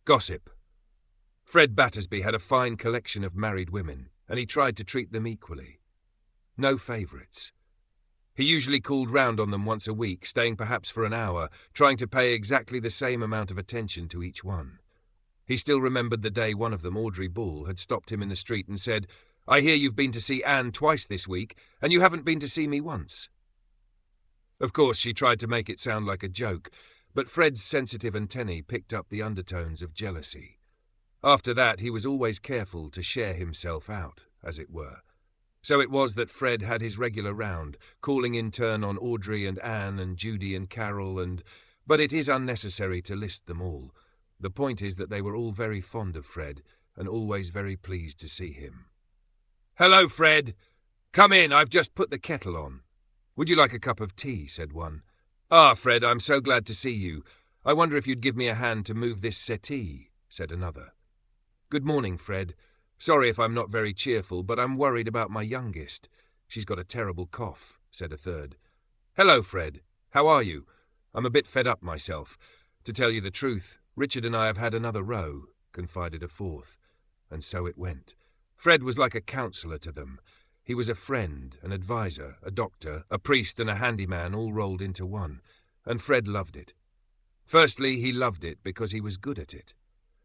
Gossip. Fred Battersby had a fine collection of married women, and he tried to treat them equally. No favourites. He usually called round on them once a week, staying perhaps for an hour, trying to pay exactly the same amount of attention to each one. He still remembered the day one of them, Audrey Bull, had stopped him in the street and said, "I hear you've been to see Anne twice this week, and you haven't been to see me once." Of course, she tried to make it sound like a joke, but Fred's sensitive antennae picked up the undertones of jealousy. After that, he was always careful to share himself out, as it were. So it was that Fred had his regular round, calling in turn on Audrey and Anne and Judy and Carol but it is unnecessary to list them all. The point is that they were all very fond of Fred and always very pleased to see him. "Hello, Fred. Come in, I've just put the kettle on." "Would you like a cup of tea?" said one. "Ah, Fred, I'm so glad to see you. I wonder if you'd give me a hand to move this settee," said another. "Good morning, Fred. Sorry if I'm not very cheerful, but I'm worried about my youngest. She's got a terrible cough," said a third. "Hello, Fred. How are you? I'm a bit fed up myself. To tell you the truth, Richard and I have had another row," confided a fourth. And so it went. Fred was like a counsellor to them. He was a friend, an adviser, a doctor, a priest and a handyman all rolled into one. And Fred loved it. Firstly, he loved it because he was good at it.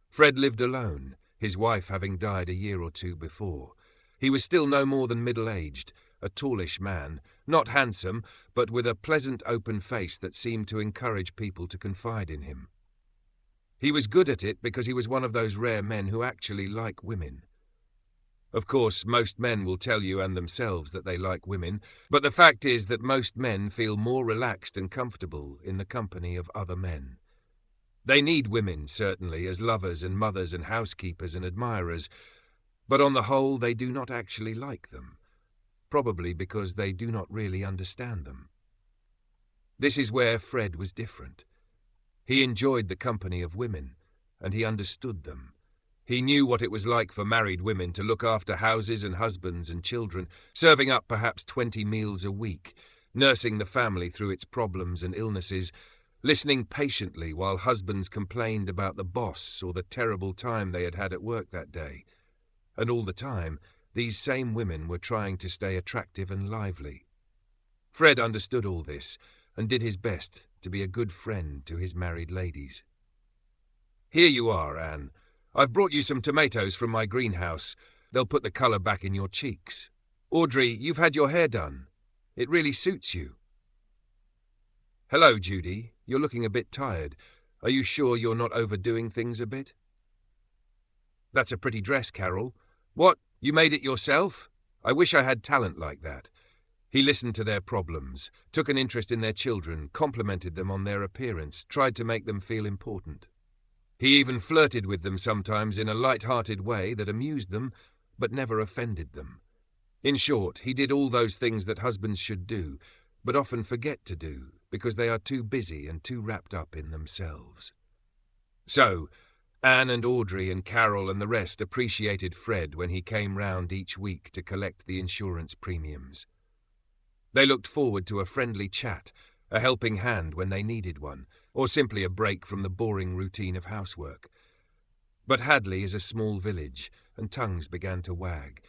Fred lived alone, his wife having died a year or two before. He was still no more than middle-aged, a tallish man, not handsome, but with a pleasant open face that seemed to encourage people to confide in him. He was good at it because he was one of those rare men who actually like women. Of course, most men will tell you and themselves that they like women, but the fact is that most men feel more relaxed and comfortable in the company of other men. They need women, certainly, as lovers and mothers and housekeepers and admirers, but on the whole they do not actually like them, probably because they do not really understand them. This is where Fred was different. He enjoyed the company of women, and he understood them. He knew what it was like for married women to look after houses and husbands and children, serving up perhaps 20 meals a week, nursing the family through its problems and illnesses, listening patiently while husbands complained about the boss or the terrible time they had had at work that day. And all the time, these same women were trying to stay attractive and lively. Fred understood all this and did his best to be a good friend to his married ladies. "Here you are, Anne. I've brought you some tomatoes from my greenhouse. They'll put the colour back in your cheeks. Audrey, you've had your hair done. It really suits you." "Hello, Judy. You're looking a bit tired. Are you sure you're not overdoing things a bit?" "That's a pretty dress, Carol. What, you made it yourself? I wish I had talent like that." He listened to their problems, took an interest in their children, complimented them on their appearance, tried to make them feel important. He even flirted with them sometimes in a light-hearted way that amused them, but never offended them. In short, he did all those things that husbands should do, but often forget to do, because they are too busy and too wrapped up in themselves. So, Anne and Audrey and Carol and the rest appreciated Fred when he came round each week to collect the insurance premiums. They looked forward to a friendly chat, a helping hand when they needed one, or simply a break from the boring routine of housework. But Hadley is a small village, and tongues began to wag.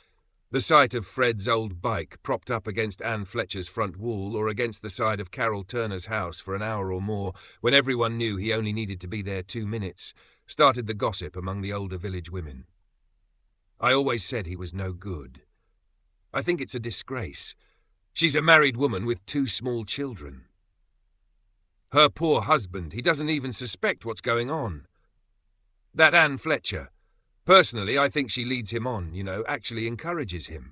The sight of Fred's old bike propped up against Anne Fletcher's front wall or against the side of Carol Turner's house for an hour or more, when everyone knew he only needed to be there 2 minutes, started the gossip among the older village women. I always said he was no good. I think it's a disgrace. She's a married woman with 2 small children. Her poor husband, he doesn't even suspect what's going on. That Anne Fletcher. Personally, I think she leads him on, actually encourages him.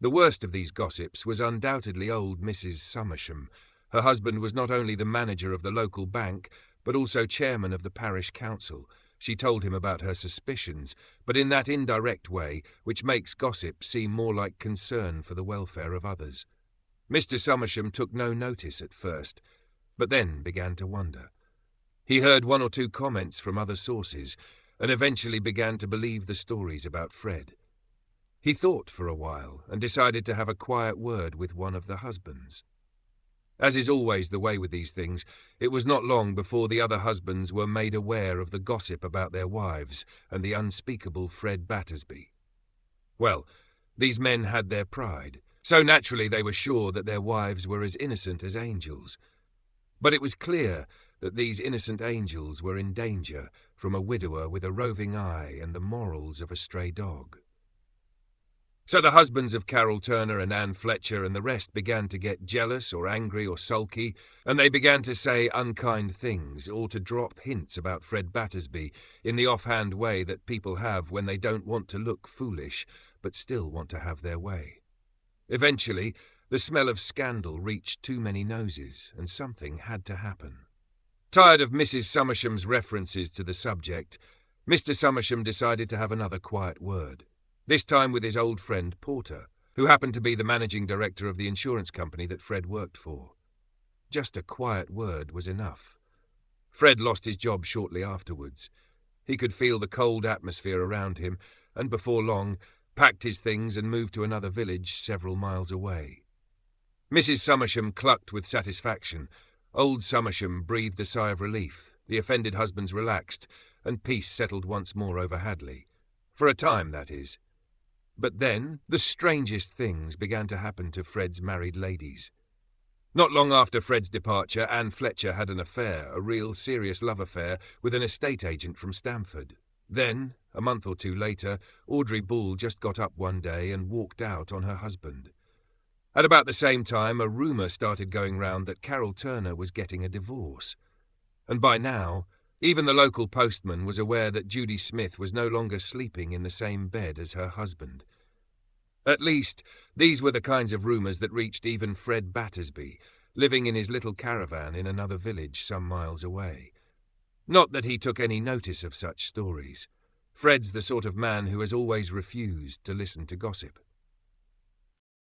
The worst of these gossips was undoubtedly old Mrs. Somersham. Her husband was not only the manager of the local bank, but also chairman of the parish council. She told him about her suspicions, but in that indirect way which makes gossip seem more like concern for the welfare of others. Mr. Somersham took no notice at first, but then began to wonder. He heard 1 or 2 comments from other sources, and eventually began to believe the stories about Fred. He thought for a while, and decided to have a quiet word with one of the husbands. As is always the way with these things, it was not long before the other husbands were made aware of the gossip about their wives and the unspeakable Fred Battersby. Well, these men had their pride, so naturally they were sure that their wives were as innocent as angels. But it was clear that these innocent angels were in danger from a widower with a roving eye and the morals of a stray dog. So the husbands of Carol Turner and Anne Fletcher and the rest began to get jealous or angry or sulky, and they began to say unkind things or to drop hints about Fred Battersby in the offhand way that people have when they don't want to look foolish but still want to have their way. Eventually, the smell of scandal reached too many noses, and something had to happen. Tired of Mrs. Summersham's references to the subject, Mr. Summersham decided to have another quiet word, this time with his old friend Porter, who happened to be the managing director of the insurance company that Fred worked for. Just a quiet word was enough. Fred lost his job shortly afterwards. He could feel the cold atmosphere around him, and before long packed his things and moved to another village several miles away. Mrs. Summersham clucked with satisfaction. Old Summersham breathed a sigh of relief. The offended husbands relaxed, and peace settled once more over Hadley. For a time, that is. But then the strangest things began to happen to Fred's married ladies. Not long after Fred's departure, Anne Fletcher had an affair, a real serious love affair, with an estate agent from Stamford. Then, a month or two later, Audrey Bull just got up one day and walked out on her husband. At about the same time, a rumour started going round that Carol Turner was getting a divorce. And by now, even the local postman was aware that Judy Smith was no longer sleeping in the same bed as her husband. At least, these were the kinds of rumours that reached even Fred Battersby, living in his little caravan in another village some miles away. Not that he took any notice of such stories. Fred's the sort of man who has always refused to listen to gossip.